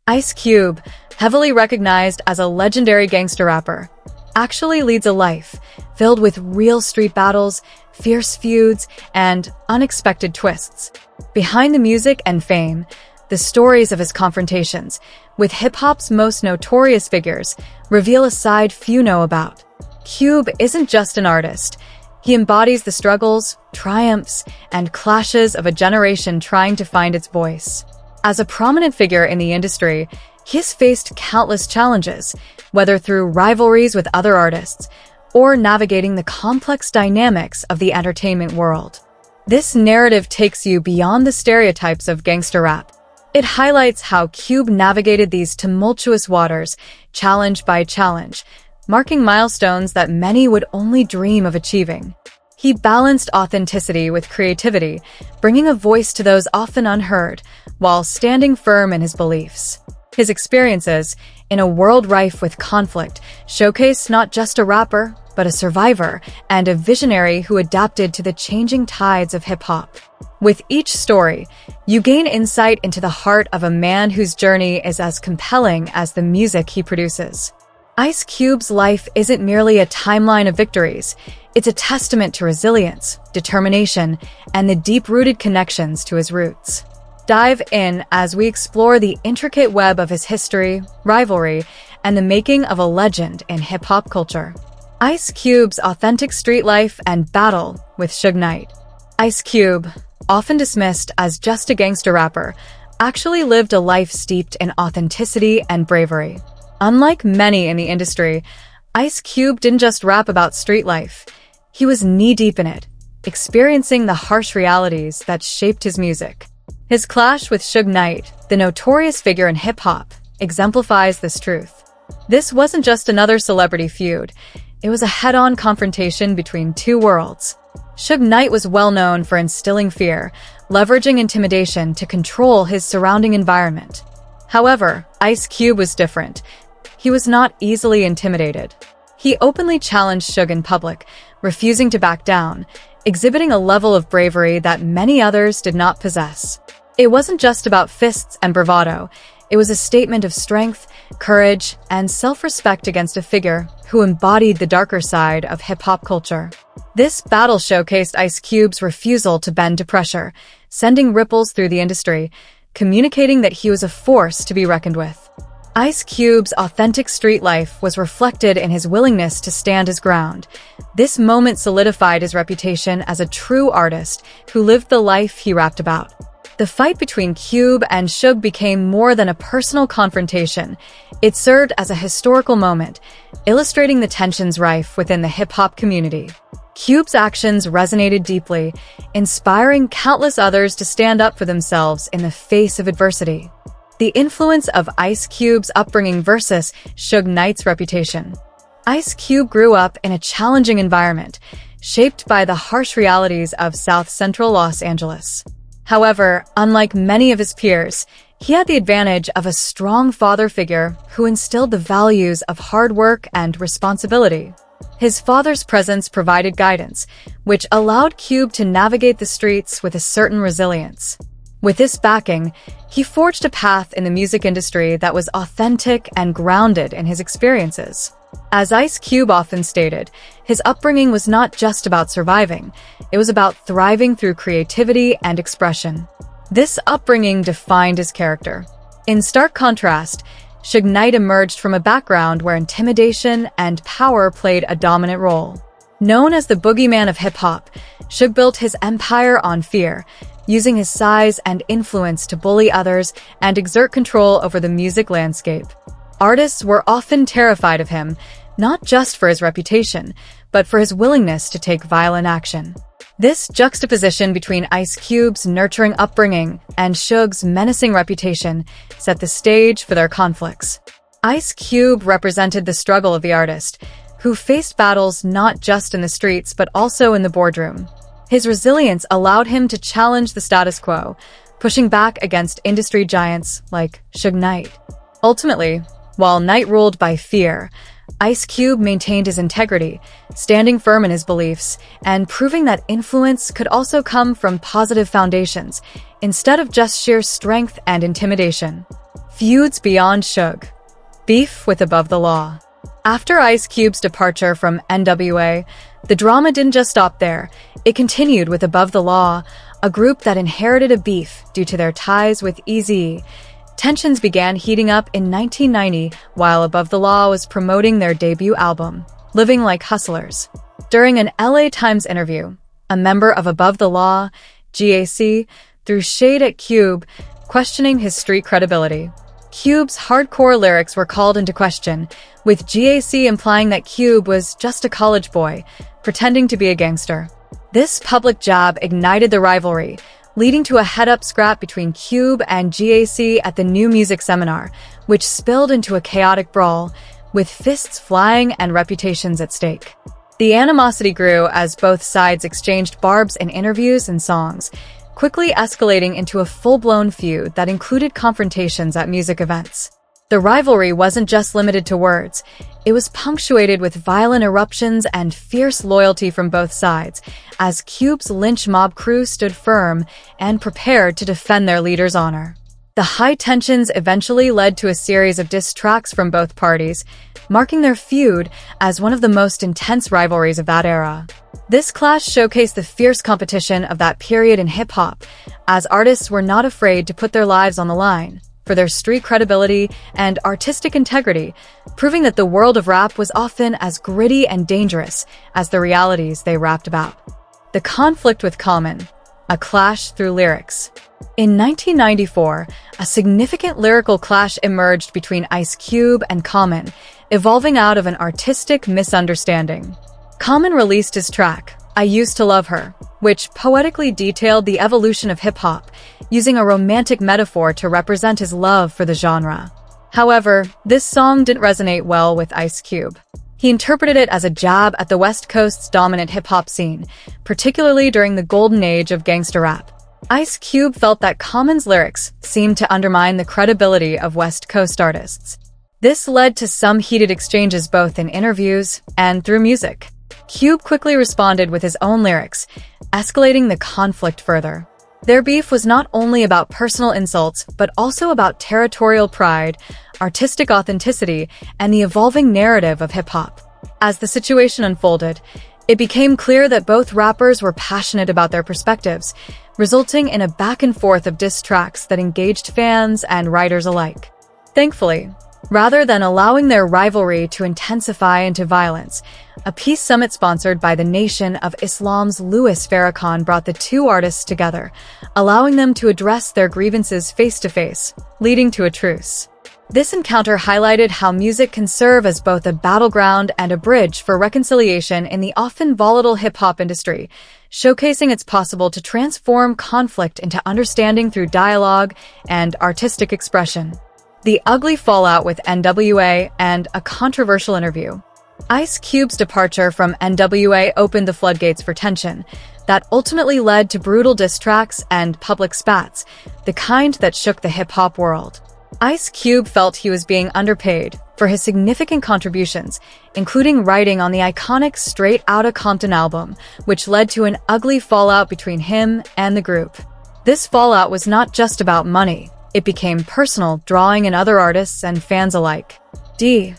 Ice Cube, heavily recognized as a legendary gangster rapper, actually leads a life filled with real street battles, fierce feuds, and unexpected twists. Behind the music and fame, the stories of his confrontations with hip-hop's most notorious figures reveal a side few know about. Cube isn't just an artist. He embodies the struggles, triumphs, and clashes of a generation trying to find its voice. As a prominent figure in the industry, he has faced countless challenges, whether through rivalries with other artists or navigating the complex dynamics of the entertainment world. This narrative takes you beyond the stereotypes of gangster rap. It highlights how Cube navigated these tumultuous waters, challenge by challenge, marking milestones that many would only dream of achieving. He balanced authenticity with creativity, bringing a voice to those often unheard, while standing firm in his beliefs. His experiences, in a world rife with conflict, showcase not just a rapper, but a survivor and a visionary who adapted to the changing tides of hip-hop. With each story, you gain insight into the heart of a man whose journey is as compelling as the music he produces. Ice Cube's life isn't merely a timeline of victories. It's a testament to resilience, determination, and the deep-rooted connections to his roots. Dive in as we explore the intricate web of his history, rivalry, and the making of a legend in hip-hop culture. Ice Cube's authentic street life and battle with Suge Knight. Ice Cube, often dismissed as just a gangster rapper, actually lived a life steeped in authenticity and bravery. Unlike many in the industry, Ice Cube didn't just rap about street life. He was knee-deep in it, experiencing the harsh realities that shaped his music. His clash with Suge Knight, the notorious figure in hip-hop, exemplifies this truth. This wasn't just another celebrity feud. It was a head-on confrontation between two worlds. Suge Knight was well known for instilling fear, leveraging intimidation to control his surrounding environment. However, Ice Cube was different. He was not easily intimidated. He openly challenged Suge in public, refusing to back down, exhibiting a level of bravery that many others did not possess. It wasn't just about fists and bravado. It was a statement of strength, courage, and self-respect against a figure who embodied the darker side of hip-hop culture. This battle showcased Ice Cube's refusal to bend to pressure, sending ripples through the industry, communicating that he was a force to be reckoned with. Ice Cube's authentic street life was reflected in his willingness to stand his ground. This moment solidified his reputation as a true artist who lived the life he rapped about. The fight between Cube and Suge became more than a personal confrontation. It served as a historical moment, illustrating the tensions rife within the hip-hop community. Cube's actions resonated deeply, inspiring countless others to stand up for themselves in the face of adversity. The influence of Ice Cube's upbringing versus Suge Knight's reputation. Ice Cube grew up in a challenging environment, shaped by the harsh realities of South Central Los Angeles. However, unlike many of his peers, he had the advantage of a strong father figure who instilled the values of hard work and responsibility. His father's presence provided guidance, which allowed Cube to navigate the streets with a certain resilience. With this backing, he forged a path in the music industry that was authentic and grounded in his experiences. As Ice Cube often stated, his upbringing was not just about surviving, it was about thriving through creativity and expression. This upbringing defined his character. In stark contrast, Suge Knight emerged from a background where intimidation and power played a dominant role. Known as the boogeyman of hip-hop, Suge built his empire on fear, using his size and influence to bully others and exert control over the music landscape. Artists were often terrified of him, not just for his reputation, but for his willingness to take violent action. This juxtaposition between Ice Cube's nurturing upbringing and Suge's menacing reputation set the stage for their conflicts. Ice Cube represented the struggle of the artist, who faced battles not just in the streets but also in the boardroom. His resilience allowed him to challenge the status quo, pushing back against industry giants like Suge Knight. Ultimately, while Knight ruled by fear, Ice Cube maintained his integrity, standing firm in his beliefs, and proving that influence could also come from positive foundations, instead of just sheer strength and intimidation. Feuds beyond Suge. Beef with Above the Law. After Ice Cube's departure from NWA, the drama didn't just stop there. It continued with Above the Law, a group that inherited a beef due to their ties with Eazy-E. Tensions began heating up in 1990 while Above the Law was promoting their debut album, Living Like Hustlers. During an LA Times interview, a member of Above the Law, GAC, threw shade at Cube, questioning his street credibility. Cube's hardcore lyrics were called into question, with GAC implying that Cube was just a college boy, pretending to be a gangster. This public jab ignited the rivalry, leading to a head-up scrap between Cube and GAC at the New Music Seminar, which spilled into a chaotic brawl, with fists flying and reputations at stake. The animosity grew as both sides exchanged barbs in interviews and songs, quickly escalating into a full-blown feud that included confrontations at music events. The rivalry wasn't just limited to words. It was punctuated with violent eruptions and fierce loyalty from both sides, as Cube's lynch mob crew stood firm and prepared to defend their leader's honor. The high tensions eventually led to a series of diss tracks from both parties, marking their feud as one of the most intense rivalries of that era. This clash showcased the fierce competition of that period in hip-hop, as artists were not afraid to put their lives on the line for their street credibility and artistic integrity, proving that the world of rap was often as gritty and dangerous as the realities they rapped about. The conflict with Common, a clash through lyrics. In 1994, a significant lyrical clash emerged between Ice Cube and Common, evolving out of an artistic misunderstanding. Common released his track, I Used to Love Her, which poetically detailed the evolution of hip-hop, using a romantic metaphor to represent his love for the genre. However, this song didn't resonate well with Ice Cube. He interpreted it as a jab at the West Coast's dominant hip-hop scene, particularly during the golden age of gangster rap. Ice Cube felt that Common's lyrics seemed to undermine the credibility of West Coast artists. This led to some heated exchanges both in interviews and through music. Cube quickly responded with his own lyrics, escalating the conflict further. Their beef was not only about personal insults, but also about territorial pride, artistic authenticity, and the evolving narrative of hip-hop. As the situation unfolded, it became clear that both rappers were passionate about their perspectives, resulting in a back-and-forth of diss tracks that engaged fans and writers alike. Thankfully, rather than allowing their rivalry to intensify into violence, a peace summit sponsored by the Nation of Islam's Louis Farrakhan brought the two artists together, allowing them to address their grievances face-to-face, leading to a truce. This encounter highlighted how music can serve as both a battleground and a bridge for reconciliation in the often volatile hip-hop industry, showcasing it's possible to transform conflict into understanding through dialogue and artistic expression. The ugly fallout with NWA and a controversial interview. Ice Cube's departure from NWA opened the floodgates for tension that ultimately led to brutal diss tracks and public spats, the kind that shook the hip-hop world. Ice Cube felt he was being underpaid for his significant contributions, including writing on the iconic Straight Outta Compton album, which led to an ugly fallout between him and the group. This fallout was not just about money. It became personal, drawing in other artists and fans alike. D.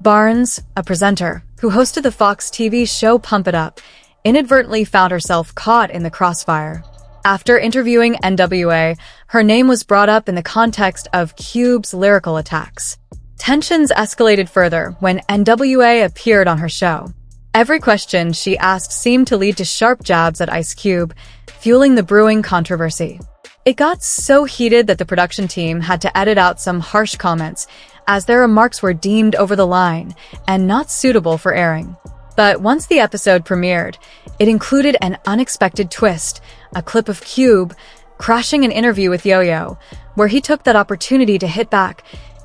Barnes, a presenter who hosted the Fox TV show Pump It Up, inadvertently found herself caught in the crossfire. After interviewing NWA, her name was brought up in the context of Cube's lyrical attacks. Tensions escalated further when NWA appeared on her show. Every question she asked seemed to lead to sharp jabs at Ice Cube, fueling the brewing controversy. It got so heated that the production team had to edit out some harsh comments, as their remarks were deemed over the line and not suitable for airing. But once the episode premiered, it included an unexpected twist, a clip of Cube crashing an interview with Yo-Yo, where he took that opportunity to hit back,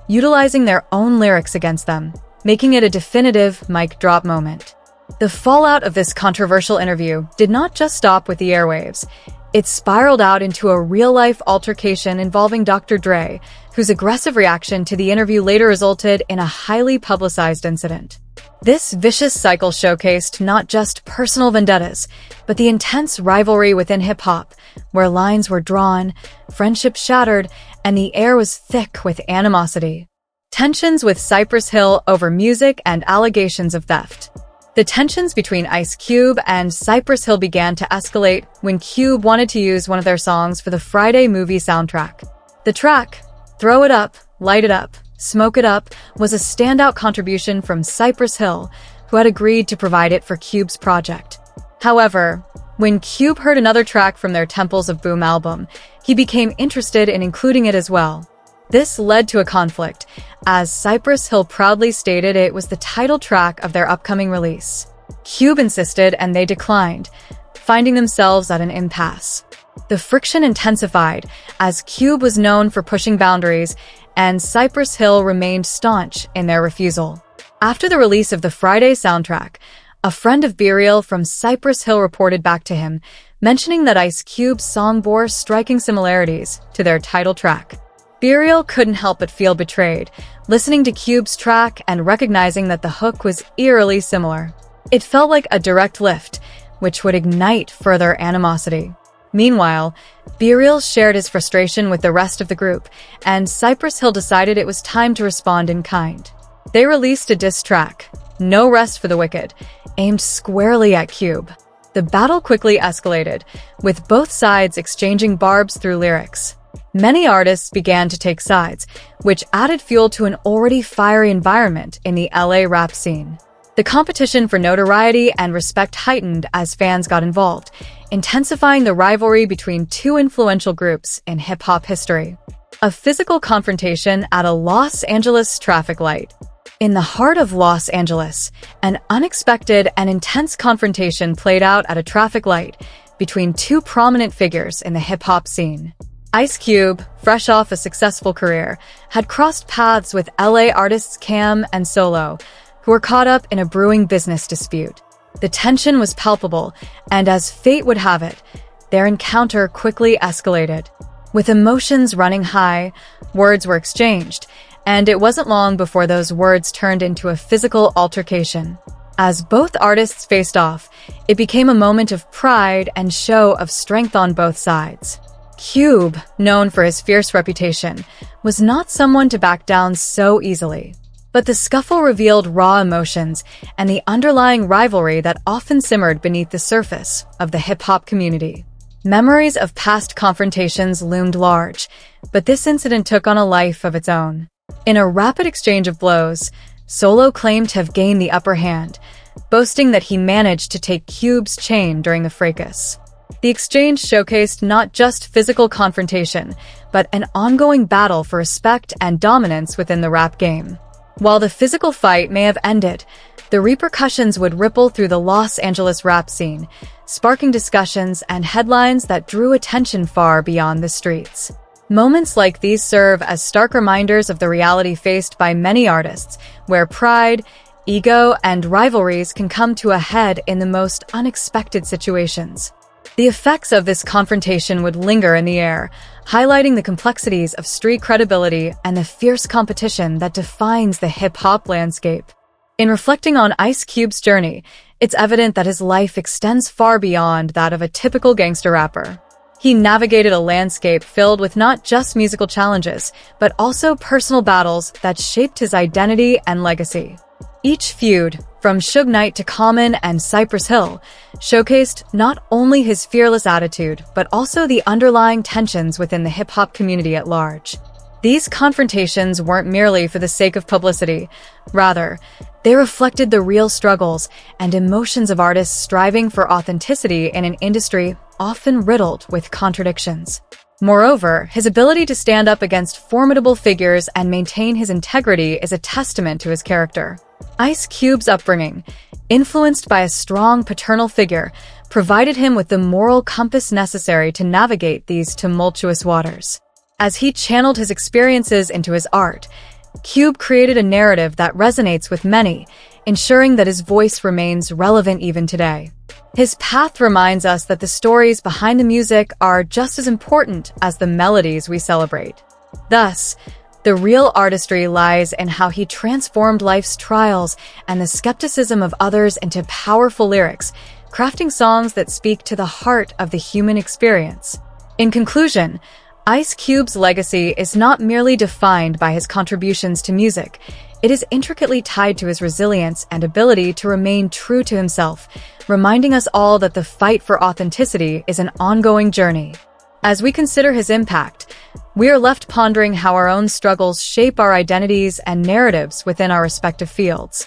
utilizing their own lyrics against them, making it a definitive mic drop moment. The fallout of this controversial interview did not just stop with the airwaves. It spiraled out into a real-life altercation involving Dr. Dre, whose aggressive reaction to the interview later resulted in a highly publicized incident. This vicious cycle showcased not just personal vendettas, but the intense rivalry within hip-hop, where lines were drawn, friendships shattered, and the air was thick with animosity. Tensions with Cypress Hill over music and allegations of theft. The tensions between Ice Cube and Cypress Hill began to escalate when Cube wanted to use one of their songs for the Friday movie soundtrack. The track, Throw It Up, Light It Up, Smoke It Up, was a standout contribution from Cypress Hill, who had agreed to provide it for Cube's project. However, when Cube heard another track from their Temples of Boom album, he became interested in including it as well. This led to a conflict, as Cypress Hill proudly stated it was the title track of their upcoming release. Cube insisted and they declined, finding themselves at an impasse. The friction intensified, as Cube was known for pushing boundaries, and Cypress Hill remained staunch in their refusal. After the release of the Friday soundtrack, a friend of Burial from Cypress Hill reported back to him, mentioning that Ice Cube's song bore striking similarities to their title track. Burial couldn't help but feel betrayed, listening to Cube's track and recognizing that the hook was eerily similar. It felt like a direct lift, which would ignite further animosity. Meanwhile, Burial shared his frustration with the rest of the group, and Cypress Hill decided it was time to respond in kind. They released a diss track, No Rest for the Wicked, aimed squarely at Cube. The battle quickly escalated, with both sides exchanging barbs through lyrics. Many artists began to take sides, which added fuel to an already fiery environment in the LA rap scene. The competition for notoriety and respect heightened as fans got involved, intensifying the rivalry between two influential groups in hip-hop history. A physical confrontation at a Los Angeles traffic light. In the heart of Los Angeles, an unexpected and intense confrontation played out at a traffic light between two prominent figures in the hip-hop scene. Ice Cube, fresh off a successful career, had crossed paths with LA artists Cam and Solo, who were caught up in a brewing business dispute. The tension was palpable, and as fate would have it, their encounter quickly escalated. With emotions running high, words were exchanged, and it wasn't long before those words turned into a physical altercation. As both artists faced off, it became a moment of pride and show of strength on both sides. Cube, known for his fierce reputation, was not someone to back down so easily. But the scuffle revealed raw emotions and the underlying rivalry that often simmered beneath the surface of the hip-hop community. Memories of past confrontations loomed large, but this incident took on a life of its own. In a rapid exchange of blows, Solo claimed to have gained the upper hand, boasting that he managed to take Cube's chain during the fracas. The exchange showcased not just physical confrontation, but an ongoing battle for respect and dominance within the rap game. While the physical fight may have ended, the repercussions would ripple through the Los Angeles rap scene, sparking discussions and headlines that drew attention far beyond the streets. Moments like these serve as stark reminders of the reality faced by many artists, where pride, ego, and rivalries can come to a head in the most unexpected situations. The effects of this confrontation would linger in the air, highlighting the complexities of street credibility and the fierce competition that defines the hip-hop landscape. In reflecting on Ice Cube's journey, it's evident that his life extends far beyond that of a typical gangster rapper. He navigated a landscape filled with not just musical challenges, but also personal battles that shaped his identity and legacy. Each feud, from Suge Knight to Common and Cypress Hill, showcased not only his fearless attitude, but also the underlying tensions within the hip-hop community at large. These confrontations weren't merely for the sake of publicity. Rather, they reflected the real struggles and emotions of artists striving for authenticity in an industry often riddled with contradictions. Moreover, his ability to stand up against formidable figures and maintain his integrity is a testament to his character. Ice Cube's upbringing, influenced by a strong paternal figure, provided him with the moral compass necessary to navigate these tumultuous waters. As he channeled his experiences into his art, Cube created a narrative that resonates with many, ensuring that his voice remains relevant even today. His path reminds us that the stories behind the music are just as important as the melodies we celebrate. Thus, the real artistry lies in how he transformed life's trials and the skepticism of others into powerful lyrics, crafting songs that speak to the heart of the human experience. In conclusion, Ice Cube's legacy is not merely defined by his contributions to music. It is intricately tied to his resilience and ability to remain true to himself, reminding us all that the fight for authenticity is an ongoing journey. As we consider his impact, we are left pondering how our own struggles shape our identities and narratives within our respective fields.